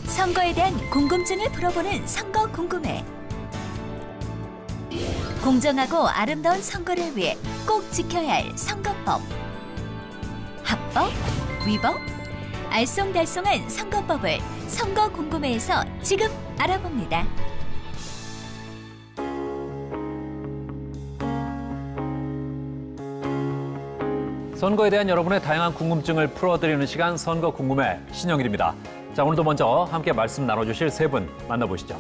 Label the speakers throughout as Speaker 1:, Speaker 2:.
Speaker 1: 선거에 대한 궁금증을 풀어보는 선거 궁금해. 공정하고 아름다운 선거를 위해 꼭 지켜야 할 선거법. 합법, 위법, 알쏭달쏭한 선거법을 선거 궁금해에서 지금 알아봅니다.
Speaker 2: 선거에 대한 여러분의 다양한 궁금증을 풀어드리는 시간 선거 궁금해 신영일입니다. 자, 오늘도 먼저 함께 말씀 나눠주실 세 분 만나보시죠.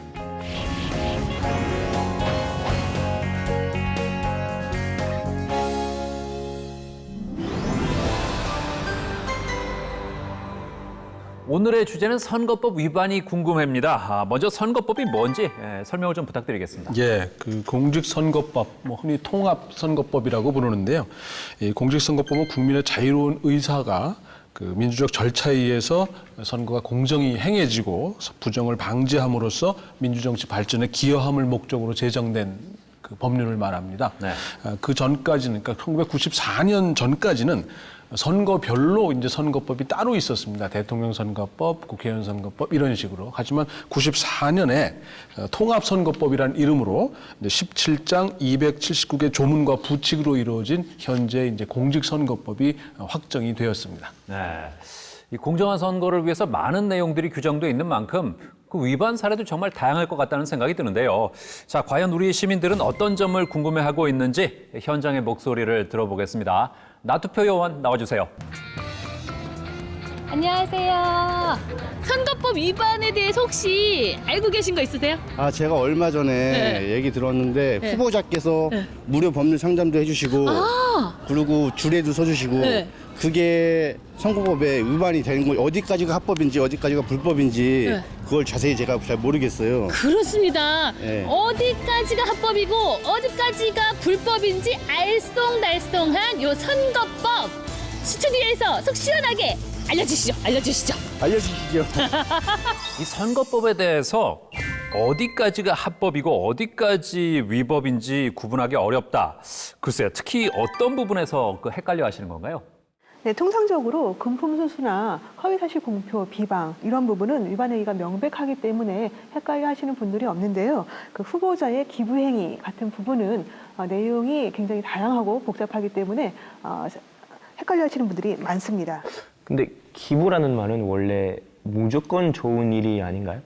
Speaker 2: 오늘의 주제는 선거법 위반이 궁금합니다. 먼저 선거법이 뭔지 설명을 좀 부탁드리겠습니다.
Speaker 3: 예, 그 공직선거법, 흔히 통합선거법이라고 부르는데요. 이 공직선거법은 국민의 자유로운 의사가 그 민주적 절차에 의해서 선거가 공정히 행해지고 부정을 방지함으로써 민주정치 발전에 기여함을 목적으로 제정된 그 법률을 말합니다.
Speaker 2: 네.
Speaker 3: 그 전까지는, 그러니까 1994년 전까지는 선거별로 이제 선거법이 따로 있었습니다. 대통령 선거법, 국회의원 선거법 이런 식으로. 하지만 94년에 통합선거법이라는 이름으로 이제 17장 279개 조문과 부칙으로 이루어진 현재 이제 공직선거법이 확정이 되었습니다.
Speaker 2: 네, 이 공정한 선거를 위해서 많은 내용들이 규정돼 있는 만큼 그 위반 사례도 정말 다양할 것 같다는 생각이 드는데요. 자, 과연 우리 시민들은 어떤 점을 궁금해하고 있는지 현장의 목소리를 들어보겠습니다. 나투표 요원 나와주세요.
Speaker 4: 안녕하세요. 선거법 위반에 대해서 혹시 알고 계신 거 있으세요?
Speaker 5: 제가 얼마 전에 얘기 들었는데 후보자께서 무료 법률 상담도 해주시고 그리고 줄에도 서주시고 그게 선거법에 위반이 되는 거 어디까지가 합법인지 어디까지가 불법인지 그걸 자세히 제가 잘 모르겠어요.
Speaker 4: 그렇습니다.
Speaker 5: 네.
Speaker 4: 어디까지가 합법이고 어디까지가 불법인지 알쏭달쏭한 요 선거법 스튜디오에서 속 시원하게 알려주시죠.
Speaker 5: 알려주시죠.
Speaker 2: 이 선거법에 대해서 어디까지가 합법이고 어디까지 위법인지 구분하기 어렵다. 글쎄요, 특히 어떤 부분에서 그 헷갈려 하시는 건가요?
Speaker 6: 네, 통상적으로 금품수수나 허위사실 공표, 비방 이런 부분은 위반 행위가 명백하기 때문에 헷갈려 하시는 분들이 없는데요. 그 후보자의 기부행위 같은 부분은 내용이 굉장히 다양하고 복잡하기 때문에 헷갈려 하시는 분들이 많습니다.
Speaker 7: 근데 기부라는 말은 원래 무조건 좋은 일이 아닌가요?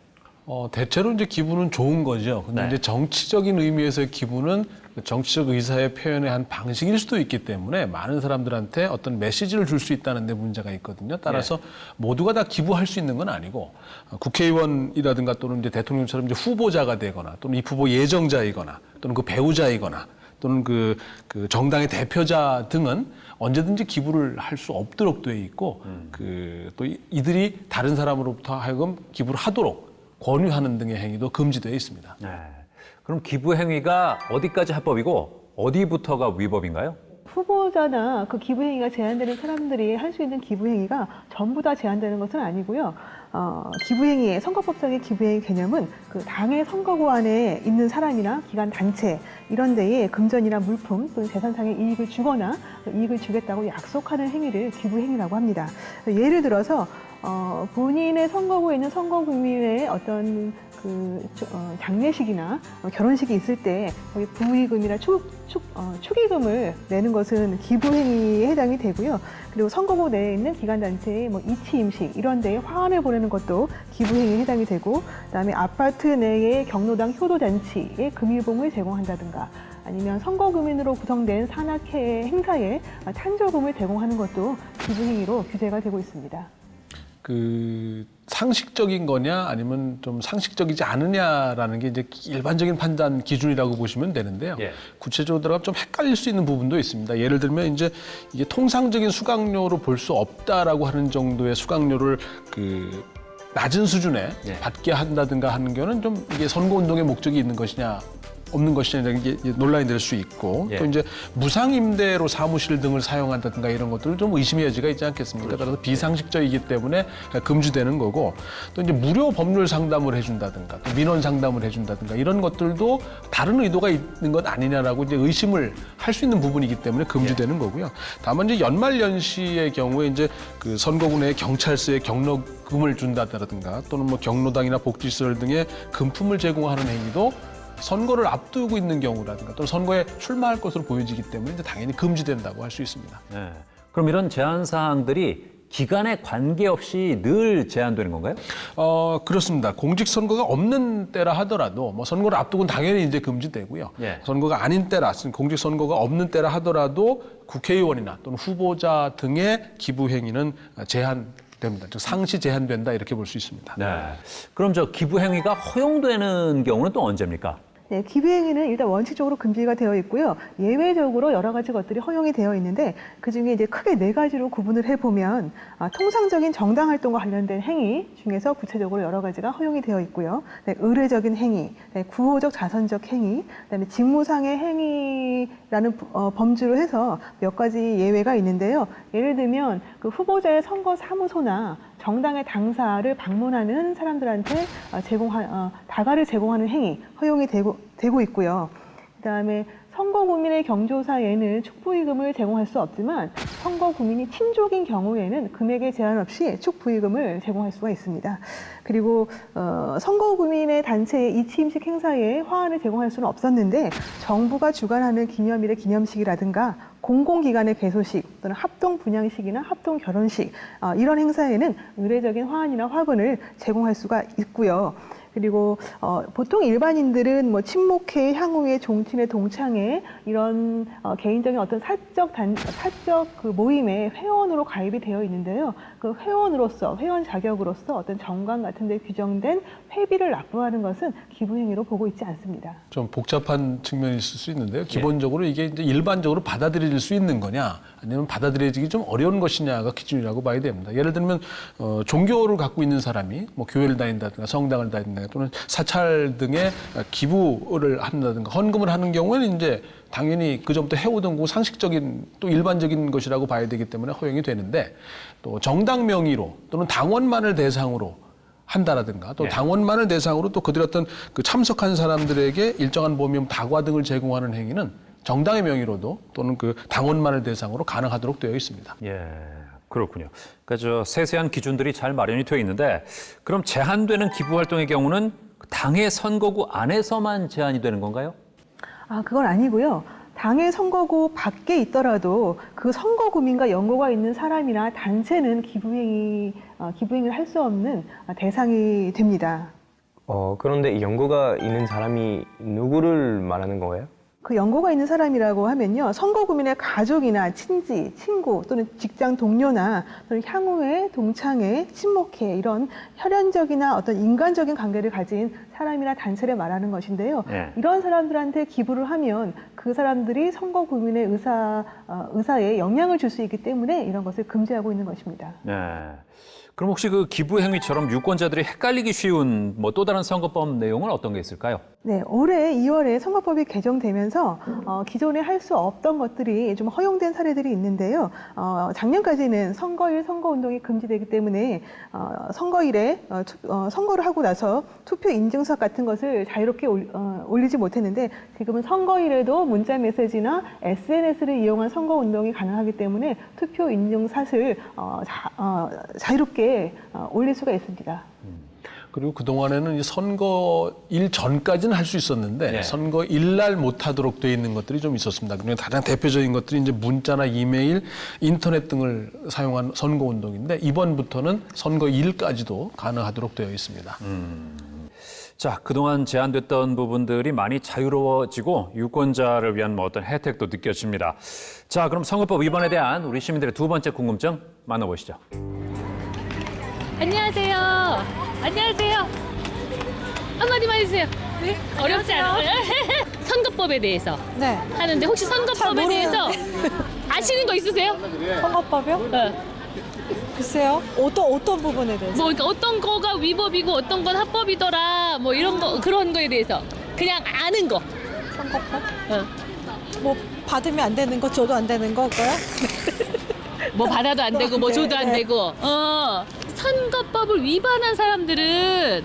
Speaker 3: 대체로 이제 기부는 좋은 거죠. 근데
Speaker 2: 네.
Speaker 3: 이제 정치적인 의미에서의 기부는 정치적 의사의 표현의 한 방식일 수도 있기 때문에 많은 사람들한테 어떤 메시지를 줄 수 있다는 데 문제가 있거든요. 따라서 모두가 다 기부할 수 있는 건 아니고 국회의원이라든가 또는 이제 대통령처럼 이제 후보자가 되거나 또는 이 후보 예정자이거나 또는 그 배우자이거나 또는 그 정당의 대표자 등은 언제든지 기부를 할 수 없도록 돼 있고 또 이들이 다른 사람으로부터 하여금 기부를 하도록 권유하는 등의 행위도 금지되어 있습니다.
Speaker 2: 네. 그럼 기부 행위가 어디까지 합법이고 어디부터가 위법인가요?
Speaker 6: 후보자나 그 기부행위가 제한되는 사람들이 할 수 있는 기부행위가 전부 다 제한되는 것은 아니고요. 기부행위의 선거법상의 기부행위 개념은 그 당의 선거구 안에 있는 사람이나 기관 단체 이런 데에 금전이나 물품 또는 재산상의 이익을 주거나 이익을 주겠다고 약속하는 행위를 기부행위라고 합니다. 예를 들어서 본인의 선거구에 있는 선거구민의 어떤 장례식이나 결혼식이 있을 때 거기 부의금이나 축의금을 내는 것은 기부행위에 해당이 되고요. 그리고 선거구 내에 있는 기관단체의 이치 임식 이런 데에 화환을 보내는 것도 기부행위에 해당이 되고, 그다음에 아파트 내의 경로당 효도잔치에 금일봉을 제공한다든가 아니면 선거구민으로 구성된 산악회 행사에 찬조금을 제공하는 것도 기부행위로 규제가 되고 있습니다.
Speaker 3: 상식적인 거냐 아니면 좀 상식적이지 않느냐라는 게 이제 일반적인 판단 기준이라고 보시면 되는데요.
Speaker 2: 예.
Speaker 3: 구체적으로 들어가면 좀 헷갈릴 수 있는 부분도 있습니다. 예를 들면 이제 이게 통상적인 수강료로 볼 수 없다라고 하는 정도의 수강료를 낮은 수준에 받게 한다든가 하는 경우는 좀 이게 선거운동의 목적이 있는 것이냐 없는 것이냐는 게 논란이 될 수 있고 또 이제 무상임대로 사무실 등을 사용한다든가 이런 것들은 좀 의심의 여지가 있지 않겠습니까?
Speaker 2: 그렇죠.
Speaker 3: 따라서 비상식적이기 때문에 금지되는 거고 또 이제 무료 법률 상담을 해준다든가 또 민원 상담을 해준다든가 이런 것들도 다른 의도가 있는 것 아니냐라고 이제 의심을 할 수 있는 부분이기 때문에 금지되는 거고요. 다만 이제 연말연시의 경우에 이제 그 선거구 내 경찰서의 경로 금을 준다든가 또는 뭐 경로당이나 복지시설 등의 금품을 제공하는 행위도 선거를 앞두고 있는 경우라든가 또는 선거에 출마할 것으로 보여지기 때문에 이제 당연히 금지된다고 할 수 있습니다.
Speaker 2: 네. 그럼 이런 제한 사항들이 기간에 관계없이 늘 제한되는 건가요?
Speaker 3: 그렇습니다. 공직선거가 없는 때라 하더라도 뭐 선거를 앞두고는 당연히 이제 금지되고요.
Speaker 2: 예.
Speaker 3: 선거가 아닌 때라, 공직선거가 없는 때라 하더라도 국회의원이나 또는 후보자 등의 기부 행위는 제한됩니다. 즉 상시 제한된다 이렇게 볼 수 있습니다.
Speaker 2: 네. 그럼 저 기부 행위가 허용되는 경우는 또 언제입니까?
Speaker 6: 네, 기부행위는 일단 원칙적으로 금지가 되어 있고요. 예외적으로 여러 가지 것들이 허용이 되어 있는데 그중에 이제 크게 4가지로 구분을 해보면 통상적인 정당 활동과 관련된 행위 중에서 구체적으로 여러 가지가 허용이 되어 있고요. 네, 의례적인 행위, 네, 구호적 자선적 행위, 그다음에 직무상의 행위라는 범주로 해서 몇 가지 예외가 있는데요. 예를 들면 그 후보자의 선거 사무소나 정당의 당사를 방문하는 사람들한테 다가를 제공하는 행위 허용이 되고 있고요. 그다음에 선거 구민의 경조사에는 축부이금을 제공할 수 없지만 선거 구민이 친족인 경우에는 금액에 제한 없이 축부이금을 제공할 수가 있습니다. 그리고 선거 구민의 단체의 이취임식 행사에 화환을 제공할 수는 없었는데 정부가 주관하는 기념일의 기념식이라든가 공공기관의 개소식 또는 합동 분양식이나 합동 결혼식 이런 행사에는 의례적인 화환이나 화근을 제공할 수가 있고요. 그리고 보통 일반인들은 뭐 친목회, 향후회, 종친회, 동창회 이런 개인적인 어떤 사적 그 모임에 회원으로 가입이 되어 있는데요. 그 회원 자격으로서 어떤 정관 같은 데 규정된 회비를 납부하는 것은 기부 행위로 보고 있지 않습니다.
Speaker 3: 좀 복잡한 측면이 있을 수 있는데요. 기본적으로 이게 이제 일반적으로 받아들여질 수 있는 거냐 아니면 받아들여지기 좀 어려운 것이냐가 기준이라고 봐야 됩니다. 예를 들면 종교를 갖고 있는 사람이 뭐 교회를 다닌다든가 성당을 다닌다든가 또는 사찰 등의 기부를 한다든가 헌금을 하는 경우에는 이제 당연히 그전부터 해오던 거 상식적인 또 일반적인 것이라고 봐야 되기 때문에 허용이 되는데 또 정당 명의로 또는 당원만을 대상으로 한다라든가 또 당원만을 대상으로 또 그들 어떤 그 참석한 사람들에게 일정한 보험 다과 등을 제공하는 행위는 정당의 명의로도 또는 그 당원만을 대상으로 가능하도록 되어 있습니다.
Speaker 2: 예, 그렇군요. 그러니까 저 세세한 기준들이 잘 마련이 되어 있는데 그럼 제한되는 기부 활동의 경우는 당의 선거구 안에서만 제한이 되는 건가요?
Speaker 6: 그건 아니고요. 당의 선거구 밖에 있더라도 그 선거구민과 연고가 있는 사람이나 단체는 기부행위를 할 수 없는 대상이 됩니다.
Speaker 7: 그런데 연고가 있는 사람이 누구를 말하는 거예요?
Speaker 6: 그 연고가 있는 사람이라고 하면요. 선거구민의 가족이나 친지, 친구 또는 직장 동료나 또는 향후회, 동창회, 친목회 이런 혈연적이나 어떤 인간적인 관계를 가진 사람이나 단체를 말하는 것인데요.
Speaker 2: 네.
Speaker 6: 이런 사람들한테 기부를 하면 그 사람들이 선거구민의 의사에 영향을 줄 수 있기 때문에 이런 것을 금지하고 있는 것입니다.
Speaker 2: 네. 그럼 혹시 그 기부 행위처럼 유권자들이 헷갈리기 쉬운 뭐 또 다른 선거법 내용은 어떤 게 있을까요?
Speaker 6: 네, 올해 2월에 선거법이 개정되면서 기존에 할 수 없던 것들이 좀 허용된 사례들이 있는데요. 작년까지는 선거일 선거운동이 금지되기 때문에 선거일에 선거를 하고 나서 투표 인증서 같은 것을 자유롭게 올리지 못했는데 지금은 선거일에도 문자 메시지나 SNS를 이용한 선거운동이 가능하기 때문에 투표 인증샷을 자유롭게 올릴 수가 있습니다.
Speaker 3: 그리고 그동안에는 선거일 전까지는 할 수 있었는데
Speaker 2: 네.
Speaker 3: 선거일 날 못하도록 돼 있는 것들이 좀 있었습니다. 그중에 가장 대표적인 것들이 이제 문자나 이메일, 인터넷 등을 사용한 선거운동인데 이번부터는 선거일까지도 가능하도록 되어 있습니다.
Speaker 2: 자, 그동안 제한됐던 부분들이 많이 자유로워지고 유권자를 위한 뭐 어떤 혜택도 느껴집니다. 자, 그럼 선거법 위반에 대한 우리 시민들의 두 번째 궁금증 만나보시죠.
Speaker 4: 안녕하세요. 안녕하세요. 한마디만 해주세요. 네? 어렵지 않아요? 선거법에 대해서
Speaker 8: 네.
Speaker 4: 하는데 혹시 선거법에 대해서 아시는 거 있으세요?
Speaker 8: 선거법이요?
Speaker 4: 네.
Speaker 8: 글쎄요. 어떤 부분에 대해서?
Speaker 4: 뭐 그러니까 어떤 거가 위법이고 어떤 건 합법이더라. 뭐 이런 거 그런 거에 대해서 그냥 아는 거.
Speaker 8: 선거법?
Speaker 4: 어.
Speaker 8: 뭐 받으면 안 되는 거, 줘도 안 되는 거고요?
Speaker 4: 뭐 받아도 안 되고 뭐
Speaker 8: 네,
Speaker 4: 줘도 안
Speaker 8: 네.
Speaker 4: 되고. 선거법을 위반한 사람들은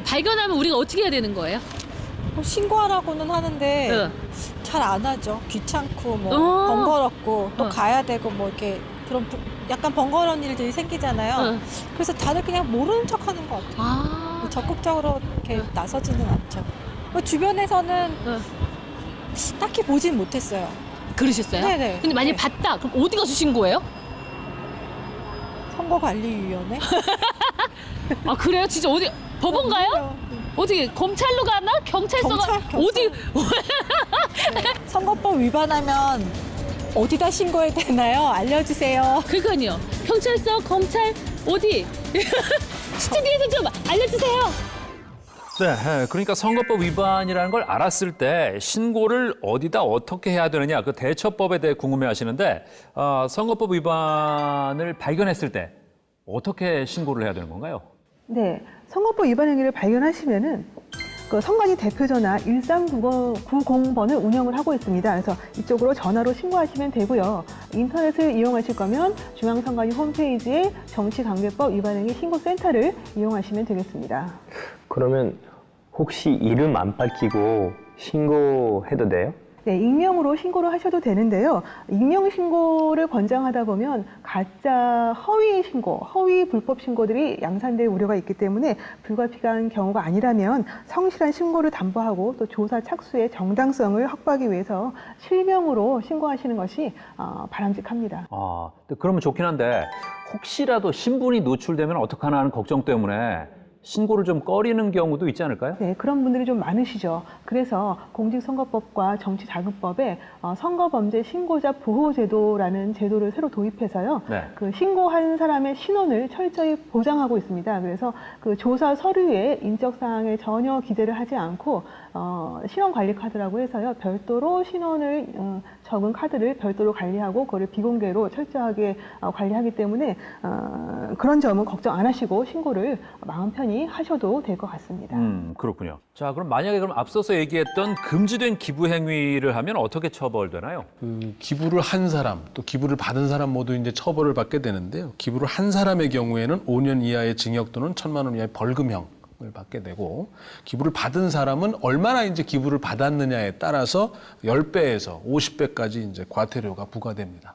Speaker 4: 발견하면 우리가 어떻게 해야 되는 거예요?
Speaker 8: 뭐 신고하라고는 하는데 잘 안 하죠. 귀찮고 뭐 번거롭고 또 가야 되고 뭐 이렇게 그런 약간 번거로운 일들이 생기잖아요.
Speaker 4: 응.
Speaker 8: 그래서 다들 그냥 모르는 척하는 것 같아요.
Speaker 4: 아,
Speaker 8: 적극적으로 이렇게 나서지는 않죠. 주변에서는
Speaker 4: 응.
Speaker 8: 딱히 보진 못했어요.
Speaker 4: 그러셨어요?
Speaker 8: 네네.
Speaker 4: 근데 만약에
Speaker 8: 네.
Speaker 4: 봤다, 그럼 어디 가서 신고해요?
Speaker 8: 선거관리위원회?
Speaker 4: 아, 그래요? 진짜 어디, 법원가요? 어디, 검찰로 가나? 경찰서가?
Speaker 8: 경찰.
Speaker 4: 어디?
Speaker 8: 선거법 위반하면 어디다 신고해야 되나요? 알려주세요.
Speaker 4: 그러니까요. 경찰서, 검찰, 어디? 스튜디오에서 좀 알려주세요.
Speaker 2: 네, 그러니까 선거법 위반이라는 걸 알았을 때 신고를 어디다 어떻게 해야 되느냐 그 대처법에 대해 궁금해하시는데 선거법 위반을 발견했을 때 어떻게 신고를 해야 되는 건가요?
Speaker 6: 네, 선거법 위반 행위를 발견하시면은 그 선관위 대표전화 1390번을 운영을 하고 있습니다. 그래서 이쪽으로 전화로 신고하시면 되고요. 인터넷을 이용하실 거면 중앙선관위 홈페이지에 정치관계법 위반행위 신고센터를 이용하시면 되겠습니다.
Speaker 7: 그러면 혹시 이름 안 밝히고 신고해도 돼요?
Speaker 6: 네, 익명으로 신고를 하셔도 되는데요. 익명 신고를 권장하다 보면 가짜 허위 신고, 허위 불법 신고들이 양산될 우려가 있기 때문에 불가피한 경우가 아니라면 성실한 신고를 담보하고 또 조사 착수의 정당성을 확보하기 위해서 실명으로 신고하시는 것이 바람직합니다.
Speaker 2: 근데 그러면 좋긴 한데 혹시라도 신분이 노출되면 어떡하나 하는 걱정 때문에 신고를 좀 꺼리는 경우도 있지 않을까요?
Speaker 6: 네, 그런 분들이 좀 많으시죠. 그래서 공직선거법과 정치자금법에 선거범죄 신고자 보호제도라는 제도를 새로 도입해서요.
Speaker 2: 네.
Speaker 6: 그 신고한 사람의 신원을 철저히 보장하고 있습니다. 그래서 그 조사 서류에 인적 사항에 전혀 기재를 하지 않고 신원 관리 카드라고 해서요. 별도로 신원을 적은 카드를 별도로 관리하고 그거를 비공개로 철저하게 관리하기 때문에 그런 점은 걱정 안 하시고 신고를 마음 편히 하셔도 될 것 같습니다.
Speaker 2: 그렇군요. 자, 그럼 만약에 그럼 앞서서 얘기했던 금지된 기부 행위를 하면 어떻게 처벌되나요?
Speaker 3: 그 기부를 한 사람 또 기부를 받은 사람 모두 이제 처벌을 받게 되는데요. 기부를 한 사람의 경우에는 5년 이하의 징역 또는 1,000만 원 이하의 벌금형을 받게 되고 기부를 받은 사람은 얼마나 이제 기부를 받았느냐에 따라서 10배에서 50배까지 이제 과태료가 부과됩니다.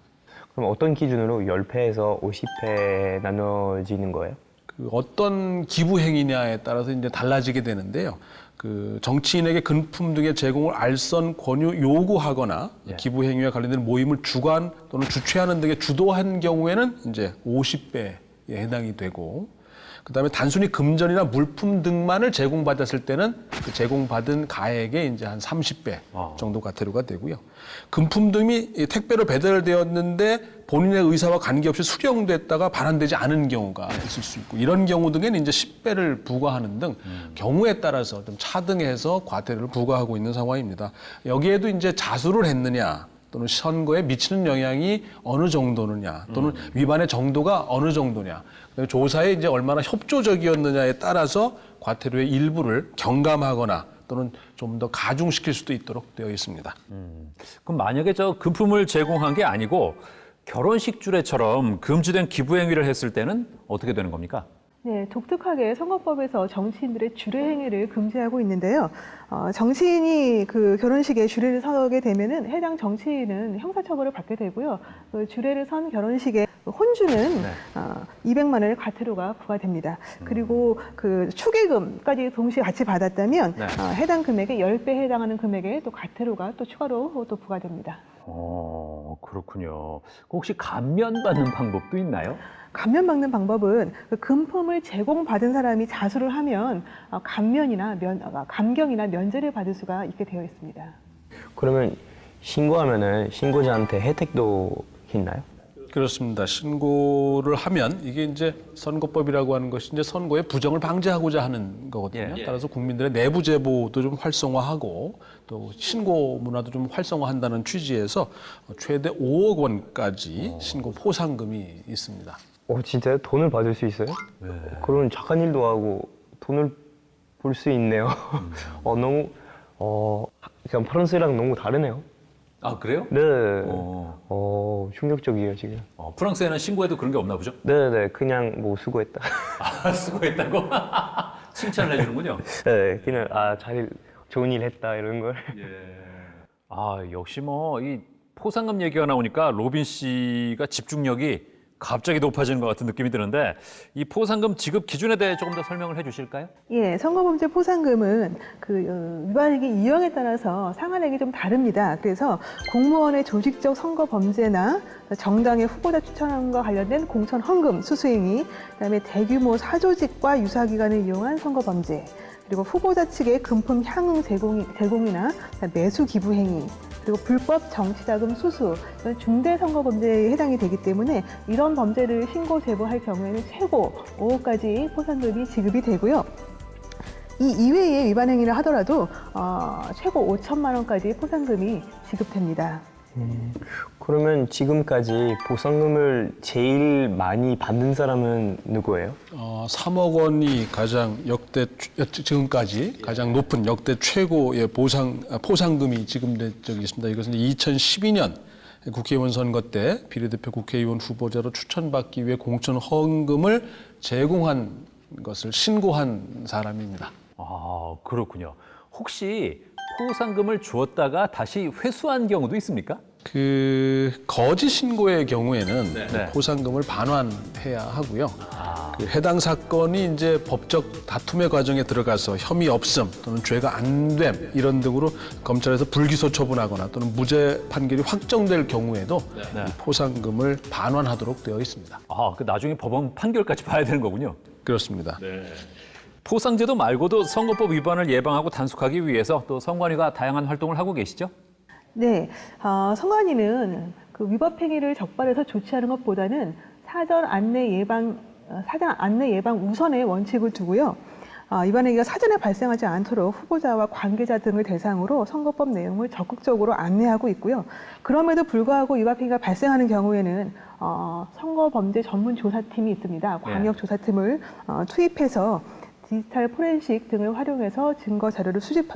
Speaker 7: 그럼 어떤 기준으로 10회에서 50회 나눠지는 거예요?
Speaker 3: 그 어떤 기부 행위냐에 따라서 이제 달라지게 되는데요. 그 정치인에게 금품 등의 제공을 알선 권유 요구하거나 기부 행위와 관련된 모임을 주관 또는 주최하는 등의 주도한 경우에는 이제 50배에 해당이 되고 그다음에 단순히 금전이나 물품 등만을 제공받았을 때는 그 제공받은 가액의 이제 한 30배 정도 과태료가 되고요. 금품 등이 택배로 배달되었는데 본인의 의사와 관계없이 수령됐다가 반환되지 않은 경우가 있을 수 있고 이런 경우 등에는 이제 10배를 부과하는 등 경우에 따라서 좀 차등해서 과태료를 부과하고 있는 상황입니다. 여기에도 이제 자수를 했느냐 또는 선거에 미치는 영향이 어느 정도느냐 또는 위반의 정도가 어느 정도냐 조사에 이제 얼마나 협조적이었느냐에 따라서 과태료의 일부를 경감하거나 또는 좀 더 가중시킬 수도 있도록 되어 있습니다.
Speaker 2: 그럼 만약에 저 금품을 제공한 게 아니고 결혼식 주례처럼 금지된 기부 행위를 했을 때는 어떻게 되는 겁니까?
Speaker 6: 네, 독특하게 선거법에서 정치인들의 주례 행위를 금지하고 있는데요. 정치인이 그 결혼식에 주례를 서게 되면은 해당 정치인은 형사처벌을 받게 되고요. 그 주례를 선 결혼식에 혼주는 200만 원의 과태료가 부과됩니다. 그리고 그 축의금까지 동시에 같이 받았다면 해당 금액의 10배에 해당하는 금액에 또 과태료가 또 추가로 또 부과됩니다.
Speaker 2: 그렇군요. 혹시 감면받는 방법도 있나요?
Speaker 6: 감면받는 방법은 그 금품을 제공받은 사람이 자수를 하면 감경이나 면제를 받을 수가 있게 되어 있습니다.
Speaker 7: 그러면 신고하면은 신고자한테 혜택도 있나요?
Speaker 3: 그렇습니다. 신고를 하면 이게 이제 선거법이라고 하는 것이 이제 선거의 부정을 방지하고자 하는 거거든요. 따라서 국민들의 내부 제보도 좀 활성화하고 또 신고 문화도 좀 활성화한다는 취지에서 최대 5억 원까지 신고 포상금이 있습니다.
Speaker 7: 진짜요? 돈을 받을 수 있어요? 네. 그런 착한 일도 하고 돈을 벌 수 있네요. 너무 그냥 프랑스랑 너무 다르네요.
Speaker 2: 아, 그래요?
Speaker 7: 네. 충격적이에요, 지금.
Speaker 2: 프랑스에는 신고해도 그런 게 없나 보죠?
Speaker 7: 네, 그냥 뭐 수고했다.
Speaker 2: 수고했다고? 칭찬을 해주는군요.
Speaker 7: 네, 그냥 좋은 일 했다 이런 걸.
Speaker 2: 역시 이 포상금 얘기가 나오니까 로빈 씨가 집중력이 갑자기 높아지는 것 같은 느낌이 드는데 이 포상금 지급 기준에 대해 조금 더 설명을 해주실까요?
Speaker 6: 예, 선거범죄 포상금은 위반액의 유형에 따라서 상한액이 좀 다릅니다. 그래서 공무원의 조직적 선거범죄나 정당의 후보자 추천과 관련된 공천 헌금 수수행위, 그다음에 대규모 사조직과 유사기관을 이용한 선거범죄, 그리고 후보자 측의 금품 향응 제공이나 매수 기부 행위, 그리고 불법 정치자금 수수, 이런 중대선거범죄에 해당이 되기 때문에 이런 범죄를 신고 제보할 경우에는 최고 5억까지 포상금이 지급이 되고요. 이 이외의 위반 행위를 하더라도 최고 5천만 원까지 포상금이 지급됩니다.
Speaker 7: 그러면 지금까지 보상금을 제일 많이 받는 사람은 누구예요?
Speaker 3: 3억 원이 가장 지금까지 가장 높은 역대 최고의 포상금이 지급된 적이 있습니다. 이것은 2012년 국회의원 선거 때 비례대표 국회의원 후보자로 추천받기 위해 공천 헌금을 제공한 것을 신고한 사람입니다.
Speaker 2: 아, 그렇군요. 혹시 포상금을 주었다가 다시 회수한 경우도 있습니까?
Speaker 3: 거짓 신고의 경우에는
Speaker 2: 네.
Speaker 3: 포상금을 반환해야 하고요. 해당 사건이 이제 법적 다툼의 과정에 들어가서 혐의 없음 또는 죄가 안 됨 이런 등으로 검찰에서 불기소 처분하거나 또는 무죄 판결이 확정될 경우에도 이 포상금을 반환하도록 되어 있습니다.
Speaker 2: 아, 그 나중에 법원 판결까지 봐야 되는 거군요.
Speaker 3: 그렇습니다.
Speaker 2: 포상제도 말고도 선거법 위반을 예방하고 단속하기 위해서 또 선관위가 다양한 활동을 하고 계시죠?
Speaker 6: 네, 선관위는 위법 행위를 적발해서 조치하는 것보다는 사전 안내 예방 우선의 원칙을 두고요. 위반 행위가 사전에 발생하지 않도록 후보자와 관계자 등을 대상으로 선거법 내용을 적극적으로 안내하고 있고요. 그럼에도 불구하고 위반 행위가 발생하는 경우에는 선거범죄 전문 조사팀이 있습니다. 광역 조사팀을 투입해서 디지털 포렌식 등을 활용해서 증거 자료를 수집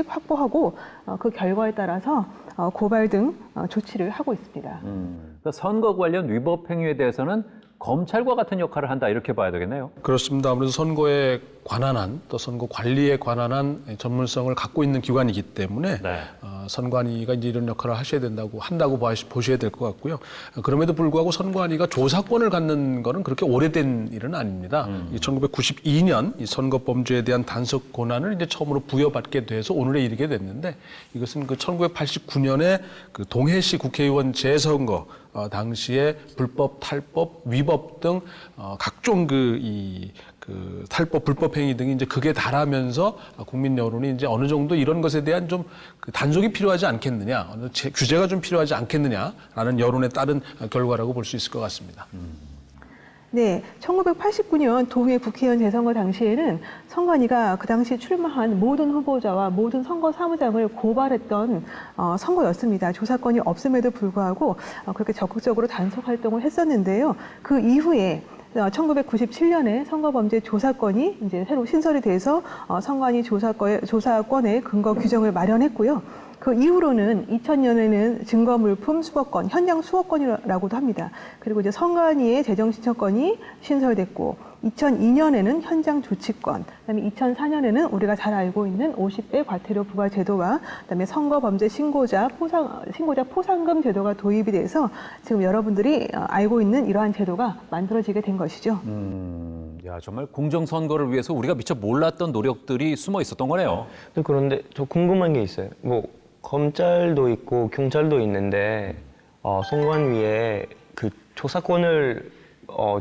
Speaker 6: 확보하고 그 결과에 따라서 고발 등 조치를 하고 있습니다.
Speaker 2: 그러니까 선거 관련 위법 행위에 대해서는 검찰과 같은 역할을 한다 이렇게 봐야 되겠네요.
Speaker 3: 그렇습니다. 아무래도 선거에 관한 한, 또 선거 관리에 관한 한 전문성을 갖고 있는 기관이기 때문에 선관위가 이제 이런 역할을 한다고 보셔야 될 것 같고요. 그럼에도 불구하고 선관위가 조사권을 갖는 거는 그렇게 오래된 일은 아닙니다. 1992년 이 선거범죄에 대한 단속 권한을 이제 처음으로 부여받게 돼서 오늘에 이르게 됐는데 이것은 1989년에 동해시 국회의원 재선거 당시에 불법, 탈법, 위법 등 각종 탈법, 불법 행위 등이 이제 극에 달하면서 국민 여론이 이제 어느 정도 이런 것에 대한 좀 단속이 필요하지 않겠느냐, 규제가 좀 필요하지 않겠느냐라는 여론에 따른 결과라고 볼 수 있을 것 같습니다.
Speaker 6: 네, 1989년 도회 국회의원 재선거 당시에는 선관위가 그 당시 출마한 모든 후보자와 모든 선거 사무장을 고발했던 선거였습니다. 조사권이 없음에도 불구하고 그렇게 적극적으로 단속 활동을 했었는데요. 그 이후에 1997년에 선거범죄 조사권이 이제 새로 신설이 돼서 선관위 조사권의 근거 규정을 마련했고요. 그 이후로는 2000년에는 증거물품 수거권, 현장 수거권이라고도 합니다. 그리고 이제 선관위의 재정신청권이 신설됐고, 2002년에는 현장 조치권, 그다음에 2004년에는 우리가 잘 알고 있는 50배 과태료 부과 제도와 그다음에 선거범죄 신고자 포상금 제도가 도입이 돼서 지금 여러분들이 알고 있는 이러한 제도가 만들어지게 된 것이죠.
Speaker 2: 야, 정말 공정선거를 위해서 우리가 미처 몰랐던 노력들이 숨어 있었던 거네요.
Speaker 7: 그런데 저 궁금한 게 있어요. 검찰도 있고 경찰도 있는데 선관위에 그 조사권을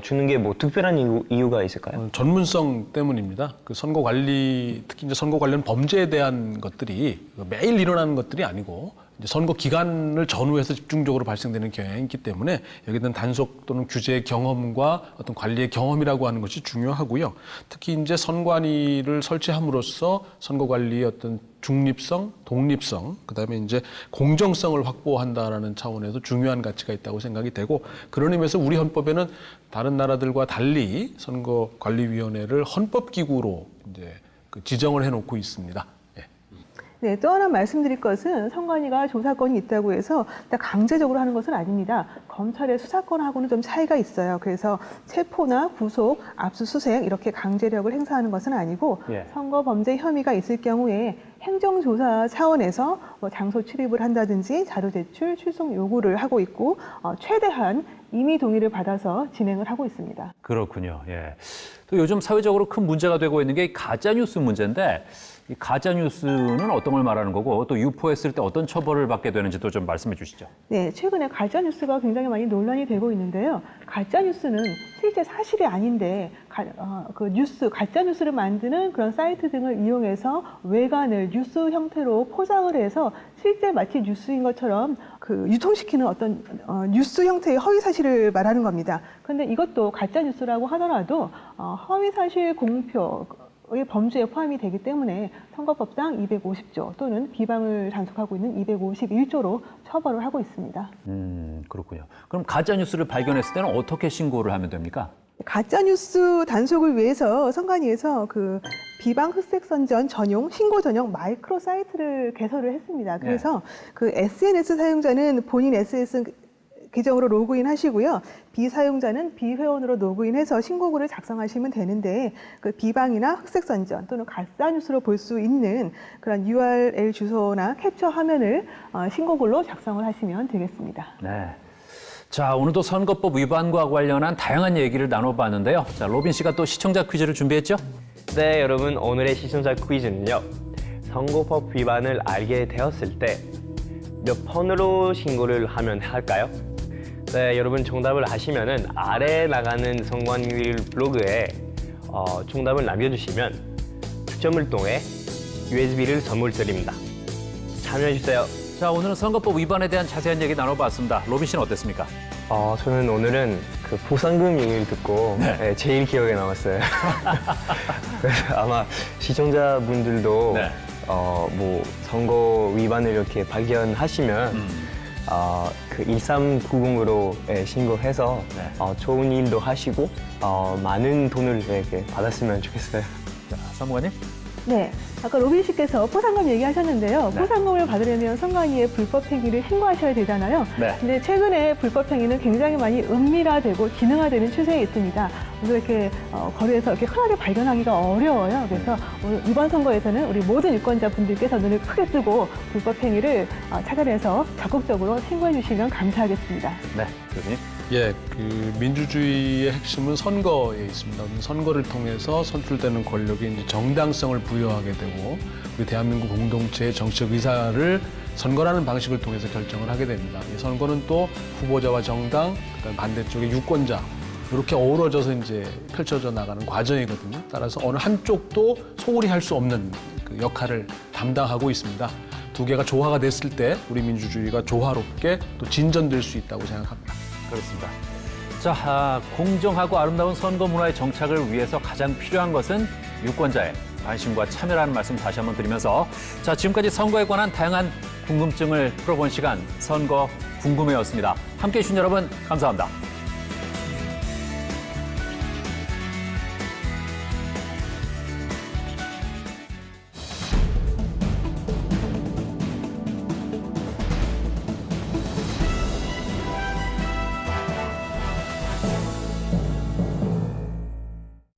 Speaker 7: 주는 게 특별한 이유가 있을까요?
Speaker 3: 전문성 때문입니다. 선거 관리, 특히 이제 선거 관련 범죄에 대한 것들이 매일 일어나는 것들이 아니고 이제 선거 기간을 전후해서 집중적으로 발생되는 경향이 있기 때문에 여기에 대한 단속 또는 규제의 경험과 어떤 관리의 경험이라고 하는 것이 중요하고요. 특히 이제 선관위를 설치함으로써 선거 관리의 어떤 중립성, 독립성, 그다음에 이제 공정성을 확보한다라는 차원에서 중요한 가치가 있다고 생각이 되고 그런 의미에서 우리 헌법에는 다른 나라들과 달리 선거관리위원회를 헌법기구로 이제 지정을 해놓고 있습니다.
Speaker 6: 네, 또 하나 말씀드릴 것은 선관위가 조사권이 있다고 해서 강제적으로 하는 것은 아닙니다. 검찰의 수사권하고는 좀 차이가 있어요. 그래서 체포나 구속, 압수수색 이렇게 강제력을 행사하는 것은 아니고 선거 범죄 혐의가 있을 경우에 행정조사 차원에서 뭐 장소 출입을 한다든지 자료 제출, 출석 요구를 하고 있고 최대한 임의 동의를 받아서 진행을 하고 있습니다.
Speaker 2: 그렇군요. 예. 또 요즘 사회적으로 큰 문제가 되고 있는 게 가짜뉴스 문제인데 이 가짜뉴스는 어떤 걸 말하는 거고 또 유포했을 때 어떤 처벌을 받게 되는지도 좀 말씀해 주시죠.
Speaker 6: 네, 최근에 가짜뉴스가 굉장히 많이 논란이 되고 있는데요. 가짜뉴스는 실제 사실이 아닌데 가짜뉴스를 만드는 그런 사이트 등을 이용해서 외관을 뉴스 형태로 포장을 해서 실제 마치 뉴스인 것처럼 유통시키는 어떤 뉴스 형태의 허위 사실을 말하는 겁니다. 그런데 이것도 가짜뉴스라고 하더라도 허위 사실 공표의 범죄에 포함이 되기 때문에 선거법상 250조 또는 비방을 단속하고 있는 251조로 처벌을 하고 있습니다.
Speaker 2: 그렇군요. 그럼 가짜뉴스를 발견했을 때는 어떻게 신고를 하면 됩니까?
Speaker 6: 가짜뉴스 단속을 위해서 선관위에서 비방 흑색선전 전용, 신고 전용 마이크로 사이트를 개설을 했습니다. 그래서 SNS 사용자는 본인 SNS 계정으로 로그인 하시고요. 비사용자는 비회원으로 로그인해서 신고글을 작성하시면 되는데 비방이나 흑색선전 또는 가짜뉴스로 볼 수 있는 그런 URL 주소나 캡처 화면을 신고글로 작성을 하시면 되겠습니다.
Speaker 2: 네. 자, 오늘도 선거법 위반과 관련한 다양한 얘기를 나눠봤는데요. 자, 로빈 씨가 또 시청자 퀴즈를 준비했죠?
Speaker 7: 네, 여러분 오늘의 시청자 퀴즈는요. 선거법 위반을 알게 되었을 때 몇 번으로 신고를 하면 할까요? 네, 여러분 정답을 아시면은 아래에 나가는 선관위 블로그에 정답을 남겨주시면 추첨을 통해 USB를 선물 드립니다. 참여해주세요.
Speaker 2: 자, 오늘은 선거법 위반에 대한 자세한 얘기 나눠봤습니다. 로빈 씨는 어땠습니까?
Speaker 7: 저는 오늘은 보상금 얘기를 듣고 제일 기억에 남았어요. 그래서 아마 시청자분들도 뭐 선거 위반을 이렇게 발견하시면 1390으로 신고해서 좋은 일도 하시고 많은 돈을 이렇게 받았으면 좋겠어요.
Speaker 2: 자, 사무관님?
Speaker 6: 네, 아까 로빈 씨께서 포상금 얘기하셨는데요. 포상금을 받으려면 선관위에 불법 행위를 신고하셔야 되잖아요. 근데 최근에 불법 행위는 굉장히 많이 은밀화되고 기능화되는 추세에 있습니다. 이렇게 거리에서 이렇게 흔하게 발견하기가 어려워요. 그래서 오늘 이번 선거에서는 우리 모든 유권자분들께서 눈을 크게 뜨고 불법 행위를 찾아내서 적극적으로 신고해 주시면 감사하겠습니다.
Speaker 2: 네, 교수님.
Speaker 3: 예, 민주주의의 핵심은 선거에 있습니다. 선거를 통해서 선출되는 권력이 이제 정당성을 부여하게 되고 우리 대한민국 공동체의 정치적 의사를 선거라는 방식을 통해서 결정을 하게 됩니다. 이 선거는 또 후보자와 정당, 그다음 반대쪽의 유권자 이렇게 어우러져서 이제 펼쳐져 나가는 과정이거든요. 따라서 어느 한쪽도 소홀히 할 수 없는 역할을 담당하고 있습니다. 두 개가 조화가 됐을 때 우리 민주주의가 조화롭게 또 진전될 수 있다고 생각합니다.
Speaker 2: 그렇습니다. 자, 공정하고 아름다운 선거 문화의 정착을 위해서 가장 필요한 것은 유권자의 관심과 참여라는 말씀 다시 한번 드리면서 자, 지금까지 선거에 관한 다양한 궁금증을 풀어본 시간 선거 궁금해였습니다. 함께해 주신 여러분 감사합니다.